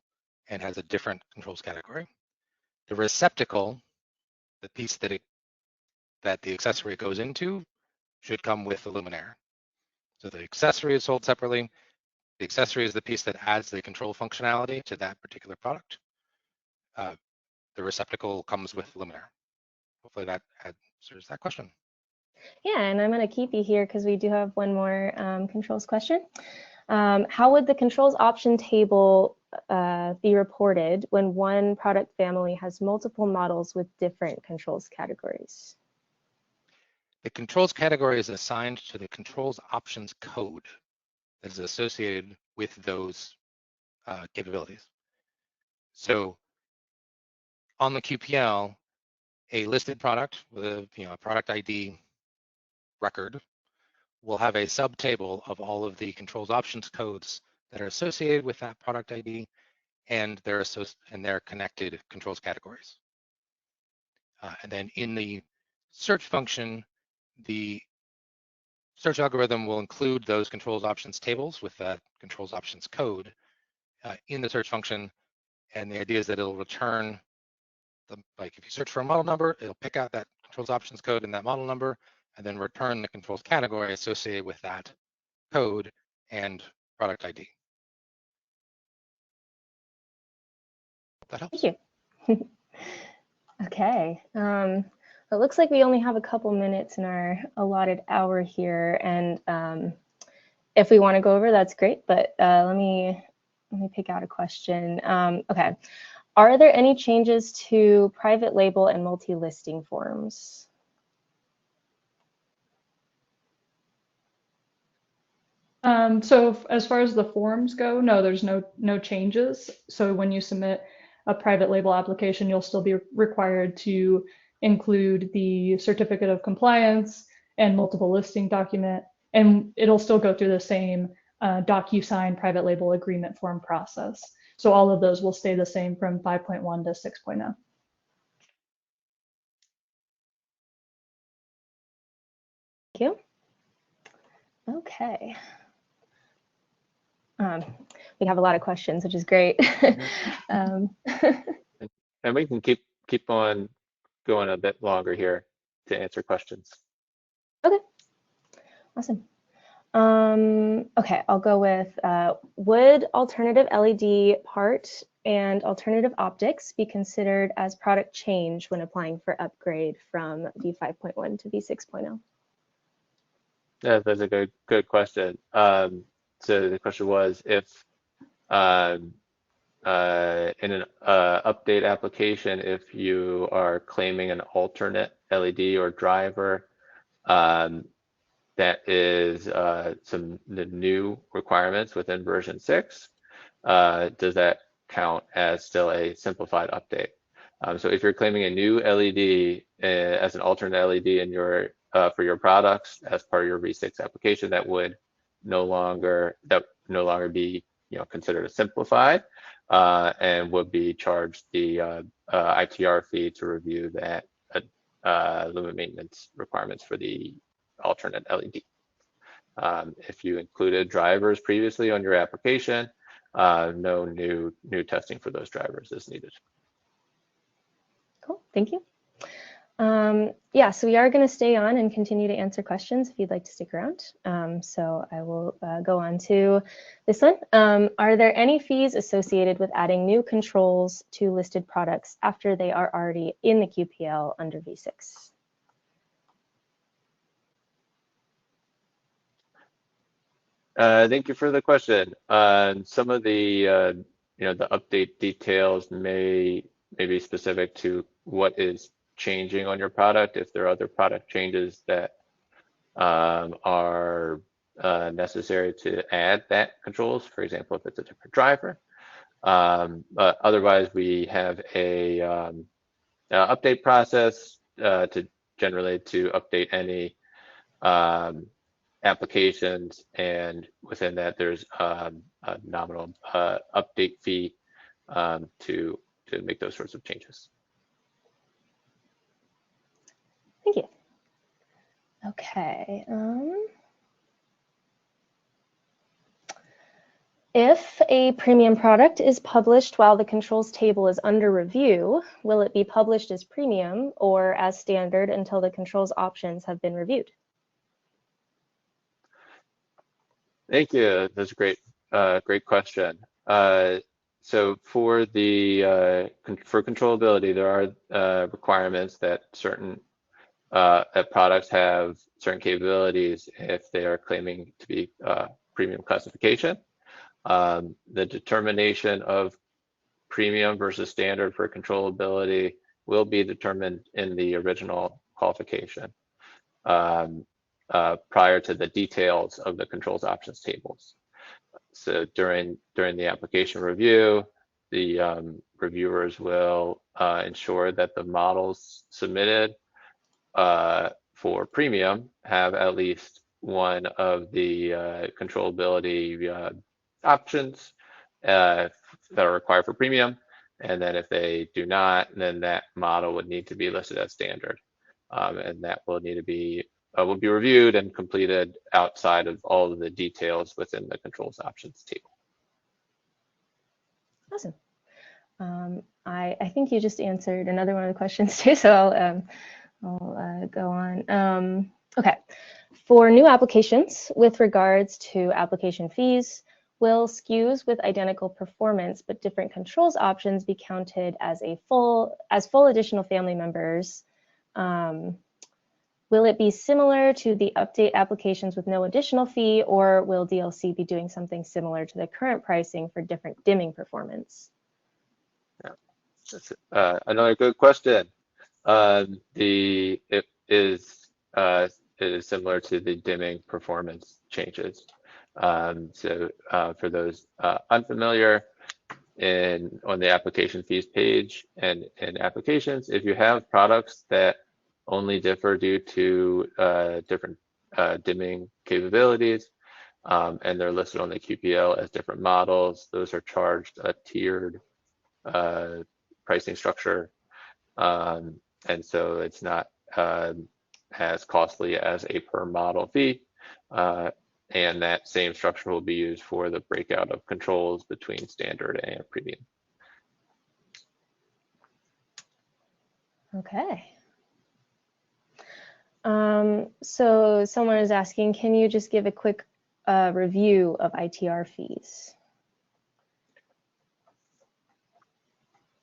and has a different controls category. The receptacle, the piece that the accessory goes into, should come with the luminaire. So the accessory is sold separately. The accessory is the piece that adds the control functionality to that particular product. The receptacle comes with the luminaire. Hopefully that answers that question. Yeah, and I'm going to keep you here because we do have one more controls question. How would the controls option table be reported when one product family has multiple models with different controls categories? The controls category is assigned to the controls options code that is associated with those capabilities. So on the QPL, a listed product with a product ID record will have a subtable of all of the controls options codes that are associated with that product ID and their connected controls categories. And then in the search function, the search algorithm will include those controls options tables with that controls options code in the search function. And the idea is that it'll return, like if you search for a model number, it'll pick out that controls options code in that model number and then return the controls category associated with that code and product ID. Hope that helps. Thank you. Okay. It looks like we only have a couple minutes in our allotted hour here, and if we want to go over, that's great. But let me pick out a question. Okay. Are there any changes to private label and multi-listing forms? So as far as the forms go, no, there's no changes. So when you submit a private label application, you'll still be required to include the certificate of compliance and multiple listing document, and it'll still go through the same DocuSign private label agreement form process. So all of those will stay the same from 5.1 to 6.0. Thank you. Okay. We have a lot of questions, which is great. And we can keep on going a bit longer here to answer questions. Okay, awesome. Okay, I'll go with, would alternative LED part and alternative optics be considered as product change when applying for upgrade from V5.1 to V6.0? Yeah, that's a good question. So the question was if in an update application, if you are claiming an alternate LED or driver, that is the new requirements within version 6, does that count as still a simplified update? So if you're claiming a new LED as an alternate LED in your for your products as part of your V6 application, that would no longer be considered a simplified and would be charged the ITR fee to review that Luma maintenance requirements for the alternate LED. If you included drivers previously on your application, no new testing for those drivers is needed. Cool, thank you. Yeah, so we are going to stay on and continue to answer questions if you'd like to stick around. So I will go on to this one. Are there any fees associated with adding new controls to listed products after they are already in the QPL under V6? Thank you for the question. Some of the the update details may be specific to what is changing on your product. If there are other product changes that are necessary to add that controls, for example, if it's a different driver. But otherwise, we have a update process generally to update any applications, and within that there's a nominal update fee to make those sorts of changes. Thank you. Okay. If a premium product is published while the controls table is under review, will it be published as premium or as standard until the controls options have been reviewed? Thank you. That's a great question. So for for controllability, there are requirements that certain that products have certain capabilities if they are claiming to be premium classification. The determination of premium versus standard for controllability will be determined in the original qualification prior to the details of the controls options tables. So during the application review, the reviewers will ensure that the models submitted for premium have at least one of the controllability options that are required for premium, and then if they do not, then that model would need to be listed as standard, and that will need to be will be reviewed and completed outside of all of the details within the controls options table. Awesome. I think you just answered another one of the questions too, so I'll go on. Okay, for new applications with regards to application fees, will SKUs with identical performance but different controls options be counted as full additional family members? Will it be similar to the update applications with no additional fee, or will DLC be doing something similar to the current pricing for different dimming performance? Yeah, that's another good question. It is similar to the dimming performance changes. So for those unfamiliar, on the application fees page and in applications, if you have products that only differ due to different dimming capabilities, and they're listed on the QPL as different models, those are charged a tiered pricing structure, and so it's not as costly as a per model fee, and that same structure will be used for the breakout of controls between standard and premium. Okay. So someone is asking, can you just give a quick review of ITR fees?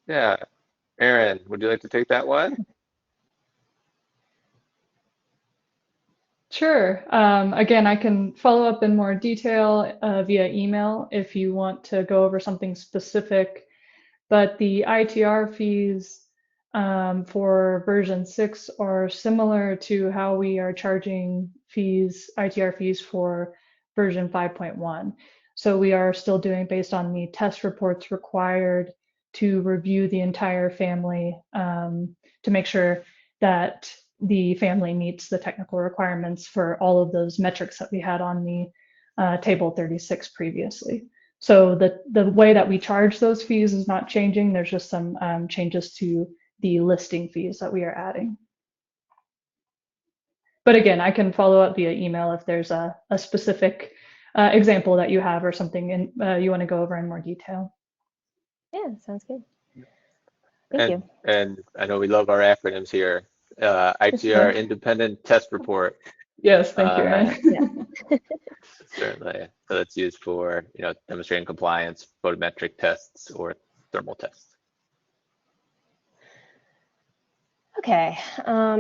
Yeah, Aaron, would you like to take that one? Sure. Again, I can follow up in more detail via email if you want to go over something specific, but the ITR fees for version 6 are similar to how we are charging ITR fees for version 5.1. So we are still doing based on the test reports required to review the entire family to make sure that the family meets the technical requirements for all of those metrics that we had on the table 36 previously. So the way that we charge those fees is not changing. There's just some changes to the listing fees that we are adding. But again, I can follow up via email if there's a specific example that you have or something you want to go over in more detail. Yeah, sounds good. Thank you. And I know we love our acronyms here. ITR Independent Test Report. Yes, thank you, Aaron. Certainly. So that's used for demonstrating compliance, photometric tests, or thermal tests. Okay,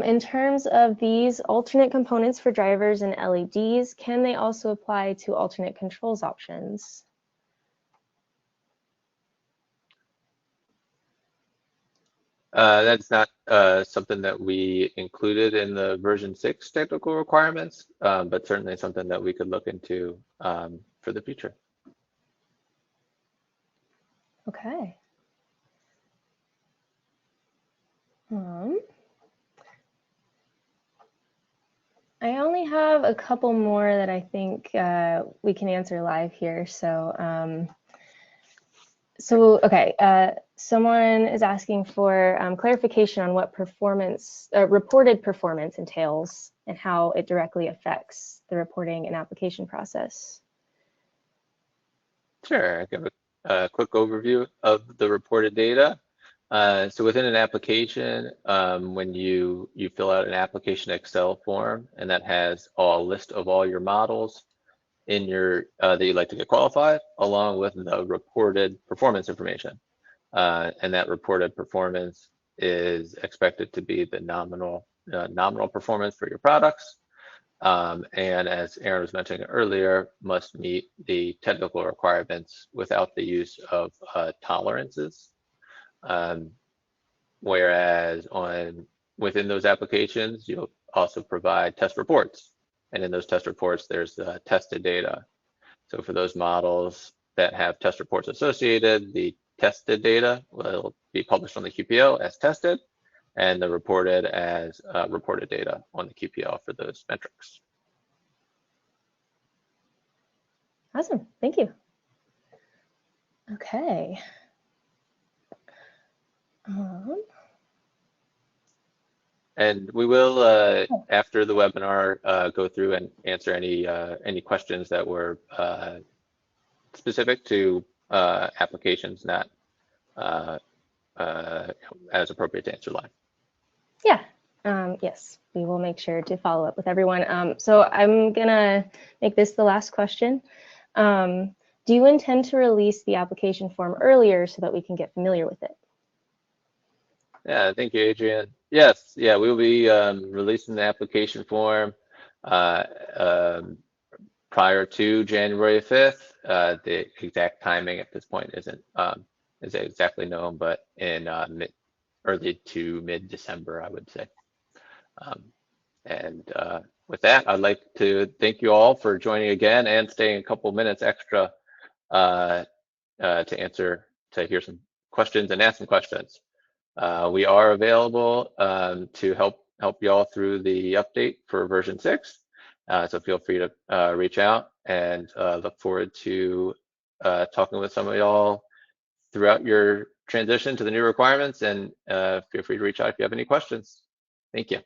in terms of these alternate components for drivers and LEDs, can they also apply to alternate controls options? That's not something that we included in the version 6 technical requirements, but certainly something that we could look into for the future. Okay. have a couple more that I think we can answer live here. So, okay, someone is asking for clarification on what reported performance entails and how it directly affects the reporting and application process. Sure, I'll give a quick overview of the reported data. So within an application, when you fill out an application Excel form, and that has a list of all your models in your that you'd like to get qualified, along with the reported performance information. And that reported performance is expected to be the nominal performance for your products. And as Aaron was mentioning earlier, must meet the technical requirements without the use of tolerances. Whereas within those applications, you'll also provide test reports. And in those test reports, there's tested data. So for those models that have test reports associated, the tested data will be published on the QPO as tested, and the reported as reported data on the QPL for those metrics. Awesome, thank you. Okay. And we will, after the webinar, go through and answer any questions that were specific to applications, not as appropriate to answer live. Yeah, yes, we will make sure to follow up with everyone. So I'm gonna make this the last question. Do you intend to release the application form earlier so that we can get familiar with it? Yeah, thank you, Adrian. Yes, yeah, we will be releasing the application form prior to January 5th. The exact timing at this point isn't exactly known, but in early to mid-December, I would say. And with that, I'd like to thank you all for joining again and staying a couple minutes extra to hear some questions and ask some questions. We are available to help you all through the update for version 6. So feel free to reach out, and look forward to talking with some of y'all throughout your transition to the new requirements, and feel free to reach out if you have any questions. Thank you.